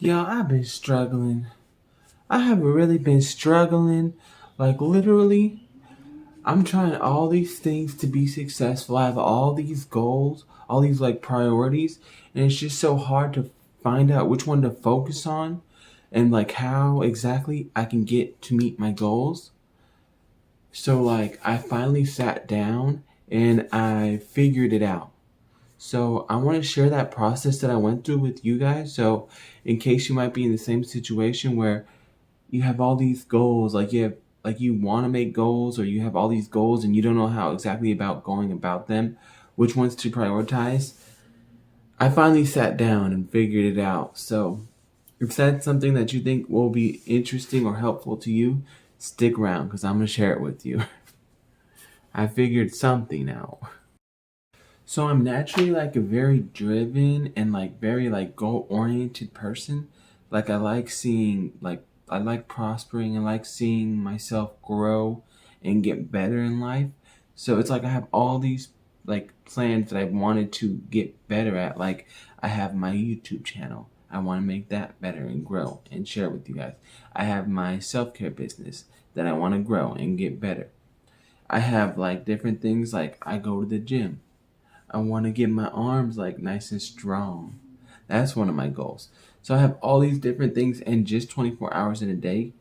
Yeah, I've been struggling. I have really been struggling. Like, literally, I'm trying all these things to be successful. I have all these goals, all these like priorities, and it's just so hard to find out which one to focus on and like how exactly I can get to meet my goals. So, like, I finally sat down and I figured it out. So I want to share that process that I went through with you guys. So in case you might be in the same situation where you have all these goals, like you want to make goals or you have all these goals and you don't know how exactly about going about them, which ones to prioritize. I finally sat down and figured it out. So if that's something that you think will be interesting or helpful to you, stick around because I'm going to share it with you. I figured something out. So I'm naturally like a very driven and like very like goal oriented person. Like I like prospering and like seeing myself grow and get better in life. So it's like I have all these like plans that I wanted to get better at. Like I have my YouTube channel. I want to make that better and grow and share it with you guys. I have my self-care business that I want to grow and get better. I have like different things like I go to the gym. I want to get my arms like nice and strong. That's one of my goals. So I have all these different things in just 24 hours in a day.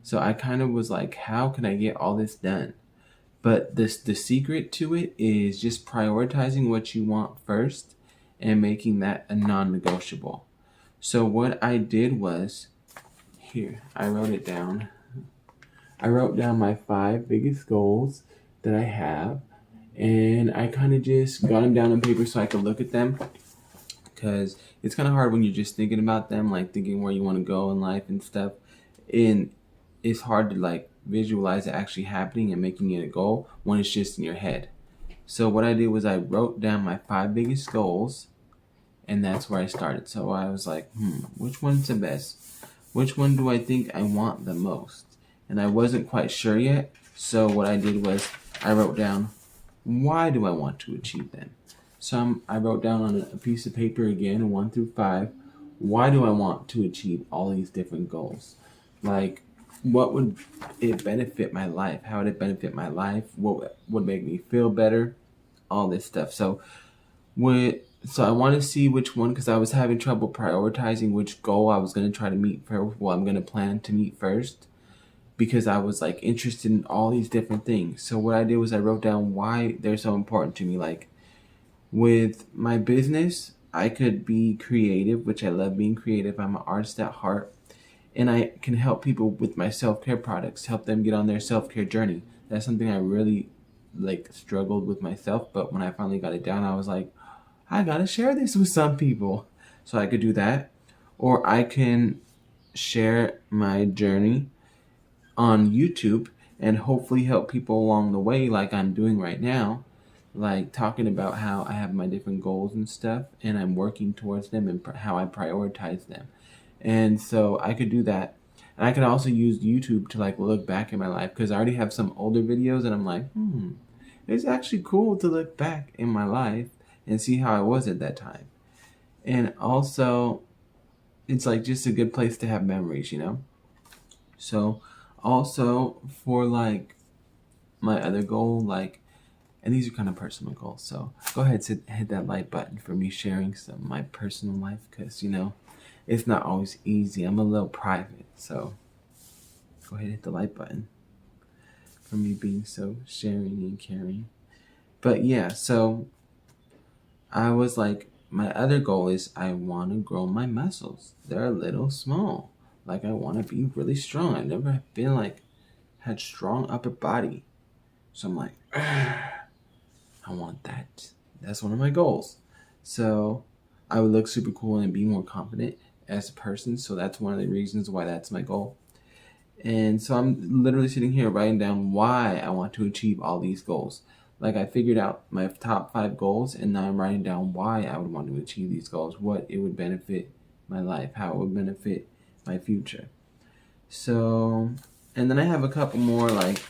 So I kind of was like, how can I get all this done? But the secret to it is just prioritizing what you want first and making that a non-negotiable. So what I did was here, I wrote it down. I wrote down my five biggest goals that I have and I kind of just got them down on paper so I could look at them because it's kind of hard when you're just thinking about them, like thinking where you want to go in life and stuff. And it's hard to like visualize it actually happening and making it a goal when it's just in your head. So what I did was I wrote down my five biggest goals, and that's where I started. So I was like, which one's the best? Which one do I think I want the most? And I wasn't quite sure yet. So what I did was I wrote down, why do I want to achieve them? So I wrote down on a piece of paper again, 1 through 5, why do I want to achieve all these different goals? Like, what would it benefit my life? How would it benefit my life? What would make me feel better? All this stuff. So I want to see which one because I was having trouble prioritizing which goal I was going to try to meet first. Well, I'm going to plan to meet first because I was like interested in all these different things. So what I did was I wrote down why they're so important to me. Like with my business, I could be creative, which I love being creative. I'm an artist at heart, and I can help people with my self-care products, help them get on their self-care journey. That's something I really like struggled with myself, but when I finally got it down, I was like, I gotta share this with some people. So I could do that. Or I can share my journey on YouTube and hopefully help people along the way, like I'm doing right now, like talking about how I have my different goals and stuff and I'm working towards them and how I prioritize them. And so I could do that. And I could also use YouTube to like look back in my life because I already have some older videos and I'm like, it's actually cool to look back in my life and see how I was at that time. And also, it's like just a good place to have memories, you know? So, also for like my other goal, like, and these are kind of personal goals. So, go ahead and hit that like button for me sharing some of my personal life because, it's not always easy. I'm a little private. So, go ahead and hit the like button for me being so sharing and caring. But yeah, so I was like, my other goal is I want to grow my muscles. They're a little small. Like I want to be really strong. I've never been like had strong upper body. So I'm like, I want that. That's one of my goals. So I would look super cool and be more confident as a person. So that's one of the reasons why that's my goal. And so I'm literally sitting here writing down why I want to achieve all these goals. Like I figured out my top 5 goals and now I'm writing down why I would want to achieve these goals, what it would benefit my life, how it would benefit my future. So, and then I have a couple more like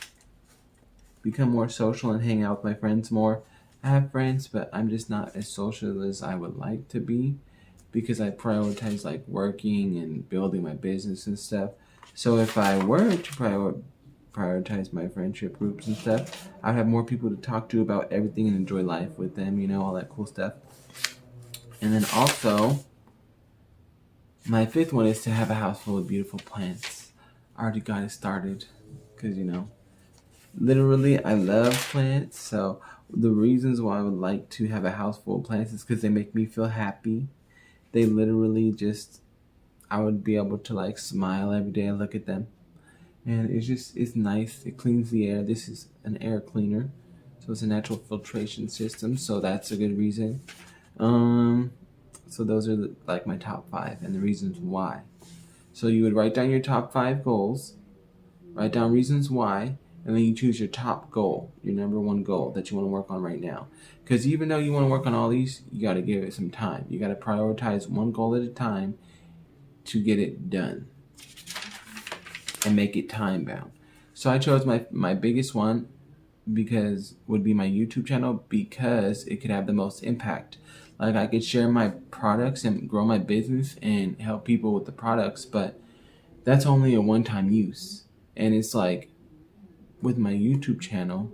become more social and hang out with my friends more. I have friends, but I'm just not as social as I would like to be. because I prioritize like working and building my business and stuff. So if I were to prioritize my friendship groups and stuff, I'd have more people to talk to about everything and enjoy life with them, all that cool stuff. And then also, my fifth one is to have a house full of beautiful plants. I already got it started because, literally, I love plants. So the reasons why I would like to have a house full of plants is because they make me feel happy. They literally just, I would be able to like smile every day I look at them. And it's nice. It cleans the air. This is an air cleaner. So it's a natural filtration system. So that's a good reason. Um, so those are like my top five and the reasons why. So you would write down your top five goals, write down reasons why, and then you choose your top goal, your number one goal that you want to work on right now. Because even though you want to work on all these, you got to give it some time. You got to prioritize one goal at a time to get it done and make it time bound. So I chose my biggest one because would be my YouTube channel because it could have the most impact. Like I could share my products and grow my business and help people with the products, but that's only a one-time use. And it's like with my YouTube channel,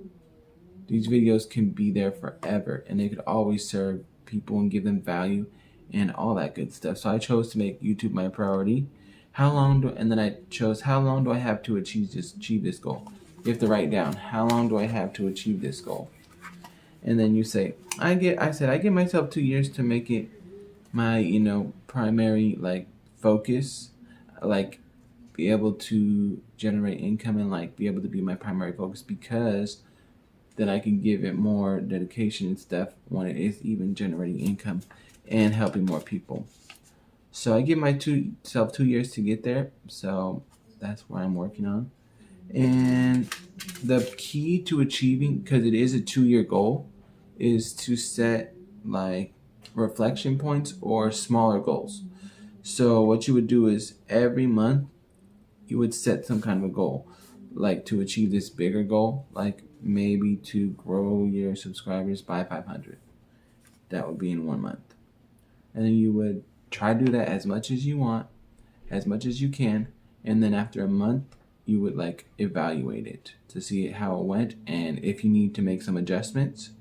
these videos can be there forever and they could always serve people and give them value and all that good stuff. So I chose to make YouTube my priority. And then I chose how long do I have to achieve this goal? You have to write down how long do I have to achieve this goal? And then you say, I give myself 2 years to make it my, primary like focus, like be able to generate income and like be able to be my primary focus because then I can give it more dedication and stuff when it is even generating income and helping more people. So I give myself 2 years to get there. So that's what I'm working on. And the key to achieving, because it is a 2-year goal, is to set like reflection points or smaller goals. So what you would do is every month you would set some kind of a goal, like to achieve this bigger goal, like maybe to grow your subscribers by 500. That would be in 1 month. And then you would try to do that as much as you want, as much as you can. And then after a month, you would like evaluate it to see how it went and if you need to make some adjustments.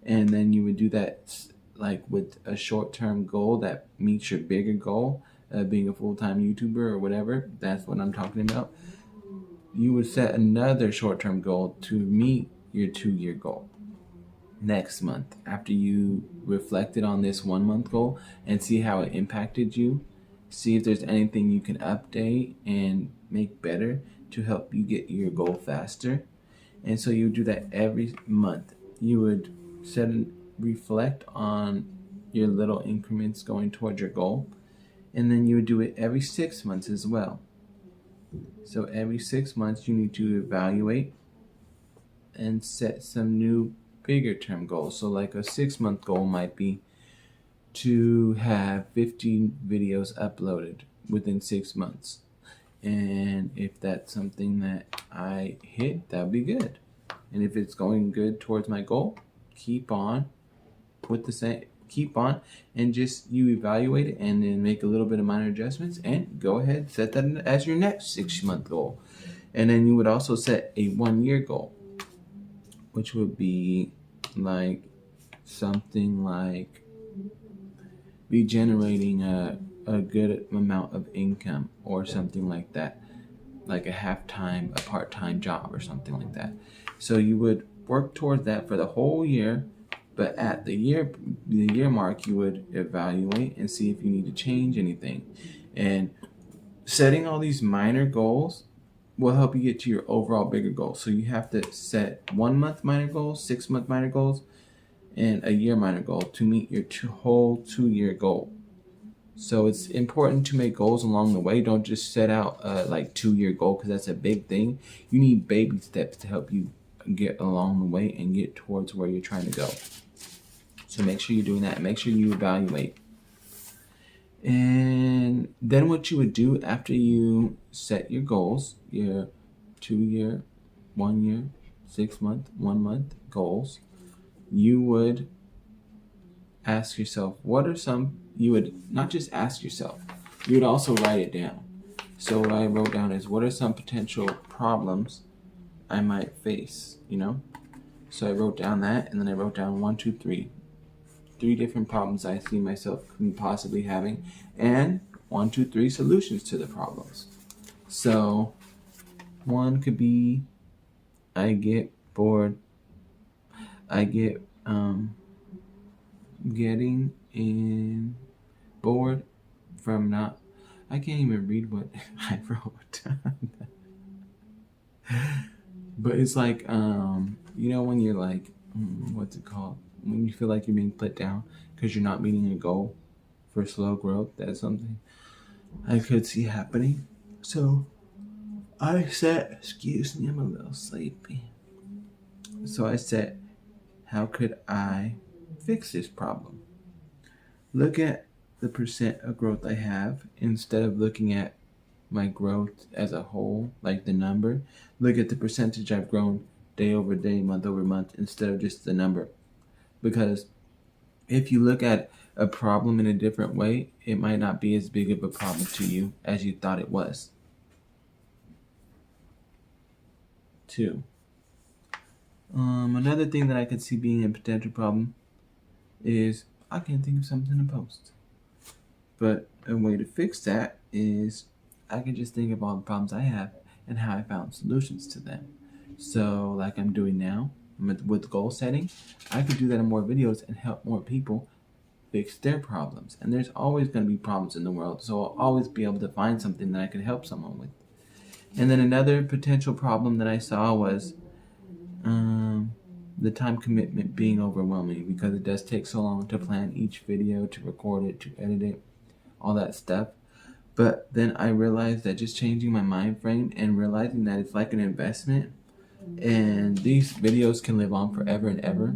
And then you would do that like with a short-term goal that meets your bigger goal of being a full-time YouTuber or whatever. That's what I'm talking about. You would set another short-term goal to meet your 2-year goal next month after you reflected on this 1 month goal and see how it impacted you. See if there's anything you can update and make better to help you get your goal faster. And so you would do that every month. You would set and reflect on your little increments going towards your goal. And then you would do it every 6 months as well. So every 6 months you need to evaluate and set some new bigger term goals. So like a 6-month goal might be to have 15 videos uploaded within 6 months. And if that's something that I hit, that would be good. And if it's going good towards my goal, keep on and just you evaluate it and then make a little bit of minor adjustments and go ahead, set that as your next 6-month goal. And then you would also set a 1-year goal, which would be like something like be generating a good amount of income or something like that, like a part-time job or something like that. So you would work towards that for the whole year, but at the year mark, you would evaluate and see if you need to change anything. And setting all these minor goals will help you get to your overall bigger goal. So you have to set 1-month minor goals, 6-month minor goals, and a year minor goal to meet your whole 2-year goal. So it's important to make goals along the way. Don't just set out a 2-year goal because that's a big thing. You need baby steps to help you get along the way and get towards where you're trying to go. So make sure you're doing that. Make sure you evaluate. And then what you would do after you set your goals, your 2-year, 1-year, 6-month, 1-month goals, you would ask yourself, what are some you would not just ask yourself, you would also write it down. So what I wrote down is, what are some potential problems I might face, you know? So I wrote down that, and then I wrote down one, two, three different problems I see myself possibly having, and one, two, three solutions to the problems. So one could be, I get bored. I get getting in bored from not. I can't even read what I wrote. But it's like, when you're like, what's it called? When you feel like you're being put down because you're not meeting a goal for slow growth. That's something I could see happening. So I said, excuse me, I'm a little sleepy. So I said, how could I fix this problem? Look at the percent of growth I have instead of looking at my growth as a whole, like the number. Look at the percentage I've grown day over day, month over month, instead of just the number. Because if you look at a problem in a different way, it might not be as big of a problem to you as you thought it was. 2. Another thing that I could see being a potential problem is I can't think of something to post. But a way to fix that is I can just think of all the problems I have and how I found solutions to them. So like I'm doing now with goal setting, I could do that in more videos and help more people fix their problems. And there's always going to be problems in the world, so I'll always be able to find something that I can help someone with. And then another potential problem that I saw was the time commitment being overwhelming, because it does take so long to plan each video, to record it, to edit it, all that stuff. But then I realized that just changing my mind frame and realizing that it's like an investment and these videos can live on forever and ever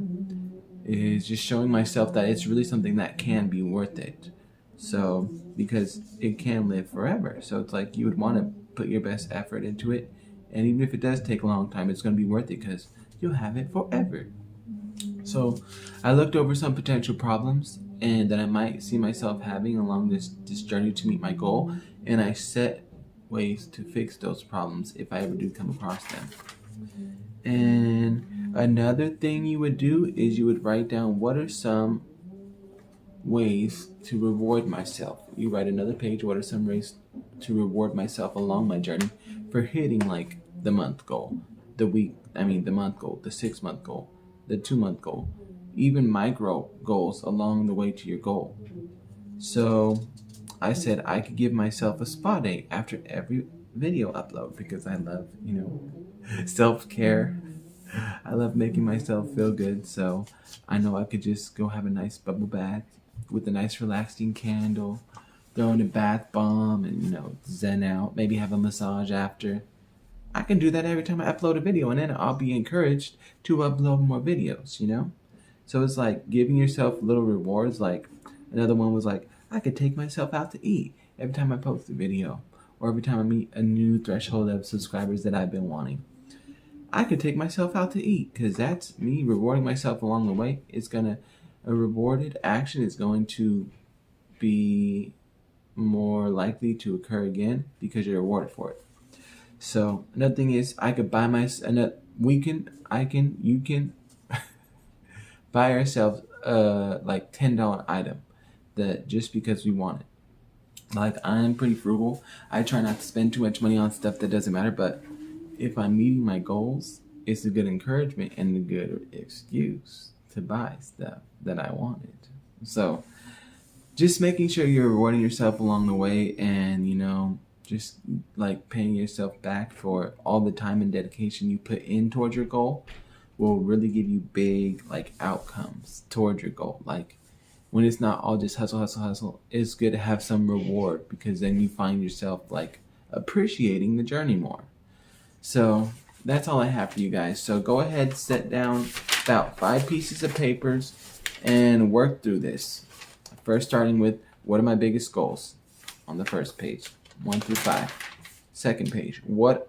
is just showing myself that it's really something that can be worth it. So, because it can live forever. So it's like you would want to put your best effort into it. And even if it does take a long time, it's going to be worth it because you'll have it forever. So I looked over some potential problems and that I might see myself having along this journey to meet my goal. And I set ways to fix those problems if I ever do come across them. And another thing you would do is you would write down what are some ways to reward myself. You write another page, what are some ways to reward myself along my journey for hitting like the month goal, the month goal, the 6-month goal, the 2-month goal, even micro goals along the way to your goal. So I said I could give myself a spa day after every video upload because I love, self-care. I love making myself feel good, so I know I could just go have a nice bubble bath with a nice relaxing candle, throw in a bath bomb and, zen out, maybe have a massage after. I can do that every time I upload a video, and then I'll be encouraged to upload more videos, So it's like giving yourself little rewards. Like another one was like, I could take myself out to eat every time I post a video, or every time I meet a new threshold of subscribers that I've been wanting. I could take myself out to eat because that's me rewarding myself along the way. A rewarded action is going to be more likely to occur again because you're rewarded for it. So another thing is I could buy you can buy ourselves like $10 item that just because we want it. Like I'm pretty frugal. I try not to spend too much money on stuff that doesn't matter, but if I'm meeting my goals, it's a good encouragement and a good excuse to buy stuff that I wanted. So just making sure you're rewarding yourself along the way and, just like paying yourself back for all the time and dedication you put in towards your goal will really give you big like outcomes towards your goal. Like when it's not all just hustle, hustle, hustle, it's good to have some reward because then you find yourself like appreciating the journey more. So that's all I have for you guys. So go ahead, set down about 5 pieces of papers and work through this. First, starting with what are my biggest goals on the first page, 1 through 5. Second page, why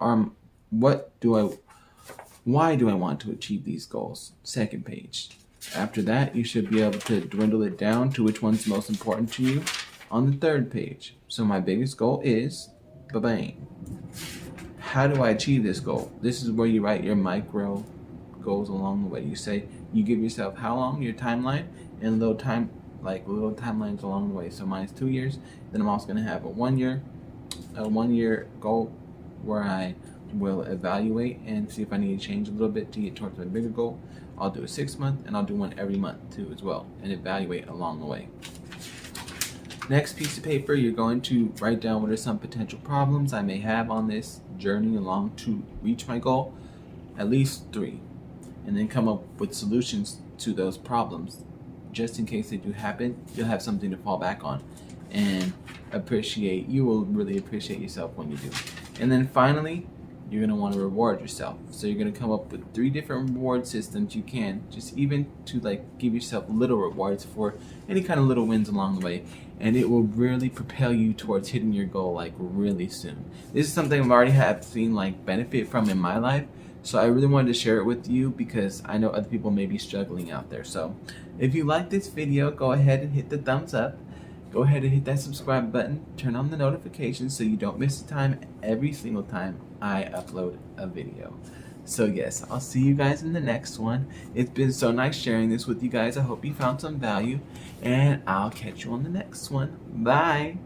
do I want to achieve these goals? Second page. After that, you should be able to dwindle it down to which one's most important to you on the third page. So my biggest goal is, ba-bang. How do I achieve this goal? This is where you write your micro goals along the way. You say, you give yourself how long, your timeline, and little timelines along the way. So mine's 2 years. Then I'm also gonna have a 1 year goal where I will evaluate and see if I need to change a little bit to get towards my bigger goal. I'll do a 6 month, and I'll do one every month too as well, and evaluate along the way. Next piece of paper, you're going to write down what are some potential problems I may have on this journey along to reach my goal, at least 3, and then come up with solutions to those problems. Just in case they do happen, you'll have something to fall back on, and you will really appreciate yourself when you do. And then finally, you're going to want to reward yourself. So you're going to come up with 3 different reward systems you can, just even to give yourself little rewards for any kind of little wins along the way. And it will really propel you towards hitting your goal really soon. This is something I've already seen benefit from in my life. So I really wanted to share it with you because I know other people may be struggling out there. So if you like this video, go ahead and hit the thumbs up. Go ahead and hit that subscribe button. Turn on the notifications so you don't miss a time every single time I upload a video. So yes, I'll see you guys in the next one. It's been so nice sharing this with you guys. I hope you found some value, and I'll catch you on the next one. Bye.